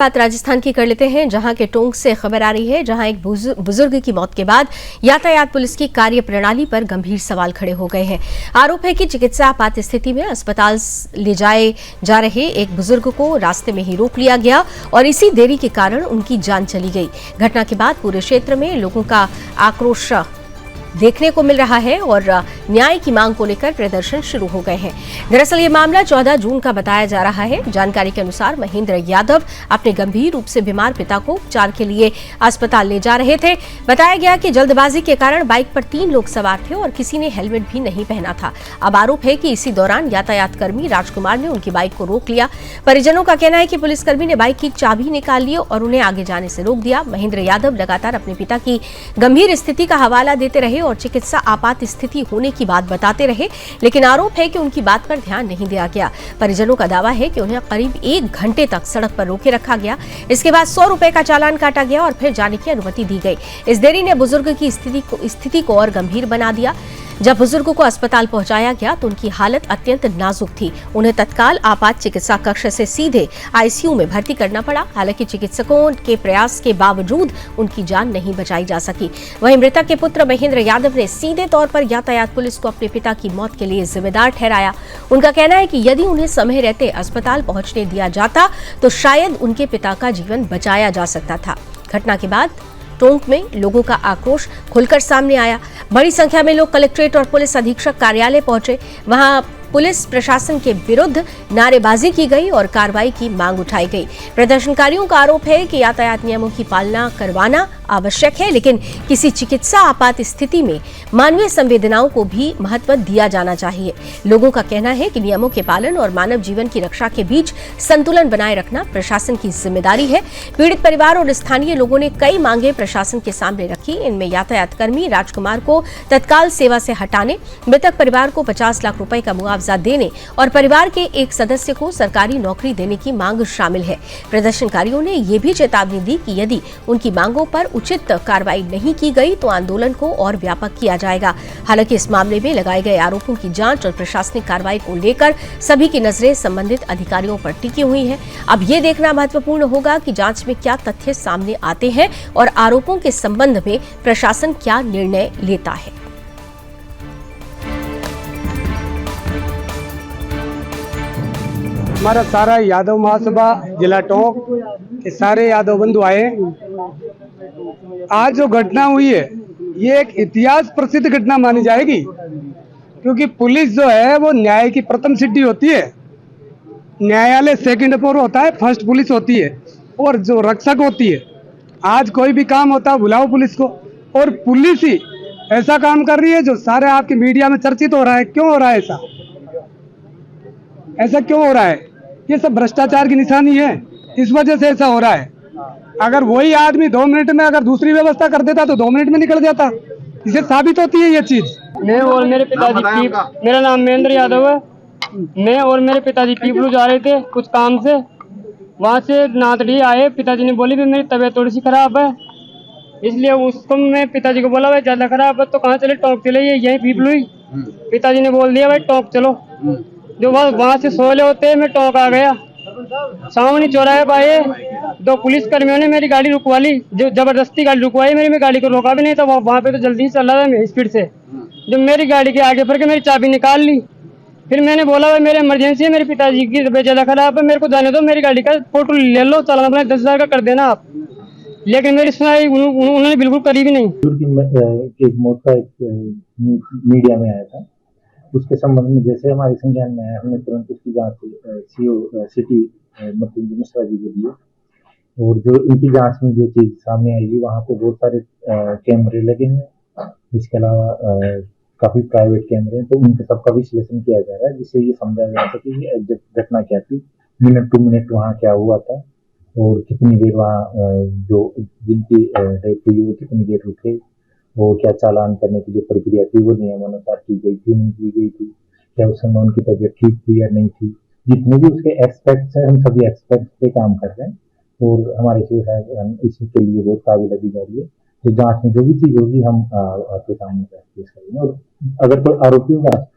बात राजस्थान की कर लेते हैं, जहां के टोंक से खबर आ रही है, जहां एक बुजुर्ग की मौत के बाद यातायात पुलिस की कार्य प्रणाली पर गंभीर सवाल खड़े हो गए हैं। आरोप है कि चिकित्सा आपात स्थिति में अस्पताल ले जाए जा रहे एक बुजुर्ग को रास्ते में ही रोक लिया गया और इसी देरी के कारण उनकी जान चली गई। घटना के बाद पूरे क्षेत्र में लोगों का आक्रोश देखने को मिल रहा है और न्याय की मांग को लेकर प्रदर्शन शुरू हो गए हैं। दरअसल ये मामला 14 जून का बताया जा रहा है। जानकारी के अनुसार महेंद्र यादव अपने गंभीर रूप से बीमार पिता को उपचार के लिए अस्पताल ले जा रहे थे। बताया गया कि जल्दबाजी के कारण बाइक पर 3 लोग सवार थे और किसी ने हेलमेट भी नहीं पहना था। अब आरोप है कि इसी दौरान यातायात कर्मी राजकुमार ने उनकी बाइक को रोक लिया। परिजनों का कहना है कि पुलिसकर्मी ने बाइक की चाबी निकाल ली और उन्हें आगे जाने से रोक दिया। महेंद्र यादव लगातार अपने पिता की गंभीर स्थिति का हवाला देते रहे और चिकित्सा आपात स्थिति होने की बात बताते रहे, लेकिन आरोप है कि उनकी बात पर ध्यान नहीं दिया गया। परिजनों का दावा है कि उन्हें करीब 1 घंटे तक सड़क पर रोके रखा गया। इसके बाद 100 रुपए का चालान काटा गया और फिर जाने की अनुमति दी गई। इस देरी ने बुजुर्ग की स्थिति को और गंभीर बना दिया। जब बुजुर्ग को अस्पताल पहुंचाया गया तो उनकी हालत अत्यंत नाजुक थी। उन्हें तत्काल आपात चिकित्सा कक्ष से सीधे आईसीयू में भर्ती करना पड़ा। हालांकि चिकित्सकों के प्रयास के बावजूद उनकी जान नहीं बचाई जा सकी। वहीं मृतक के पुत्र महेंद्र यादव ने सीधे तौर पर यातायात पुलिस को अपने पिता की मौत के लिए जिम्मेदार ठहराया। उनका कहना है कि यदि उन्हें समय रहते अस्पताल पहुंचने दिया जाता तो शायद उनके पिता का जीवन बचाया जा सकता था। घटना के बाद टोंक में लोगों का आक्रोश खुलकर सामने आया। बड़ी संख्या में लोग कलेक्ट्रेट और पुलिस अधीक्षक कार्यालय पहुंचे। वहां पुलिस प्रशासन के विरुद्ध नारेबाजी की गई और कार्रवाई की मांग उठाई गई। प्रदर्शनकारियों का आरोप है कि यातायात नियमों की पालना करवाना आवश्यक है, लेकिन किसी चिकित्सा आपात स्थिति में मानवीय संवेदनाओं को भी महत्व दिया जाना चाहिए। लोगों का कहना है कि नियमों के पालन और मानव जीवन की रक्षा के बीच संतुलन बनाए रखना प्रशासन की जिम्मेदारी है। पीड़ित परिवार और स्थानीय लोगों ने कई मांगे प्रशासन के सामने रखी। इनमें यातायात कर्मी राजकुमार को तत्काल सेवा से हटाने, मृतक परिवार को 50 लाख रुपए का मुआवजा देने और परिवार के एक सदस्य को सरकारी नौकरी देने की मांग शामिल है। प्रदर्शनकारियों ने ये भी चेतावनी दी कि यदि उनकी मांगों पर उचित कार्रवाई नहीं की गई तो आंदोलन को और व्यापक किया जाएगा। हालांकि इस मामले में लगाए गए आरोपों की जांच और प्रशासनिक कार्रवाई को लेकर सभी की नजरें संबंधित अधिकारियों पर टिकी हुई हैं। अब ये देखना महत्वपूर्ण होगा कि जांच में क्या तथ्य सामने आते हैं और आरोपों के संबंध में प्रशासन क्या निर्णय लेता है। हमारा सारा यादव महासभा जिला टोंक के सारे यादव बंधु आए। आज जो घटना हुई है ये एक इतिहास प्रसिद्ध घटना मानी जाएगी, क्योंकि पुलिस जो है वो न्याय की प्रथम सिद्धि होती है। न्यायालय सेकंड पर होता है, फर्स्ट पुलिस होती है और जो रक्षक होती है। आज कोई भी काम होता है बुलाओ पुलिस को, और पुलिस ही ऐसा काम कर रही है जो सारे आपके मीडिया में चर्चित हो रहा है। क्यों हो रहा है ऐसा क्यों हो रहा है? ये सब भ्रष्टाचार की निशानी है, इस वजह से ऐसा हो रहा है। अगर वही आदमी 2 मिनट में अगर दूसरी व्यवस्था कर देता तो 2 मिनट में निकल जाता। इसे साबित होती है ये चीज। मैं और मेरे पिताजी मेरा नाम महेंद्र यादव है। मैं और मेरे पिताजी पीपलू जा रहे थे कुछ काम से। वहाँ से नातड़ी आए, पिताजी ने बोली भी मेरी तबीयत थोड़ी सी खराब है, इसलिए उसको मैं पिताजी को बोला भाई ज्यादा खराब है तो कहाँ चले, टोंक चले, ये यही पीपलू ही। पिताजी ने बोल दिया भाई टोंक चलो। जो वहाँ से सोले होते मैं टोंक आ गया। सामने चौराहे पाए 2 पुलिस कर्मियों ने मेरी गाड़ी रुकवा ली, जो जबरदस्ती गाड़ी रुकवाई मेरी। मैं गाड़ी को रोका भी नहीं था, वहाँ पे तो जल्दी ही चल रहा था मैं स्पीड से। जो मेरी गाड़ी के आगे पर के मेरी चाबी निकाल ली। फिर मैंने बोला भाई मेरे इमरजेंसी है, मेरे पिताजी की तबीयत ज्यादा खराब है, मेरे को जाने दो, मेरी गाड़ी का फोटो ले लो, चालान अपना 10,000 का कर देना आप। लेकिन मेरी सुनाई उन्होंने बिल्कुल करी भी नहीं। एक मौत का मीडिया में आया था, उसके संबंध में जैसे हमारे संज्ञान में आया हमने तुरंत उसकी जांच सीओ सिटी मृत्युंजय मिश्रा जी को दी। और जो इनकी जांच में जो चीज सामने आएगी, वहाँ पे बहुत सारे कैमरे लगे हैं, इसके अलावा काफी प्राइवेट कैमरे हैं, तो उनके सबका विश्लेषण किया जा रहा है, जिससे ये समझा जा सके कि एग्जैक्ट घटना क्या थी, मिनट टू मिनट वहाँ क्या हुआ था और कितनी देर वहाँ जो जिनकी डेथ हुई वो कितनी देर रुके, वो क्या चालान करने की जो प्रक्रिया थी वो नियमानुसार की गई थी नहीं की गई थी, क्या उस समय उनकी तबीयत ठीक थी या नहीं थी। जितने भी उसके एस्पेक्ट्स हैं हम सभी एस्पेक्ट्स पे काम कर रहे हैं और हमारे इसके लिए बहुत काबिल अधिकारी है। तो जांच में जो भी चीज होगी हम आपके सामने पेश करेंगे और अगर कोई आरोपी होगा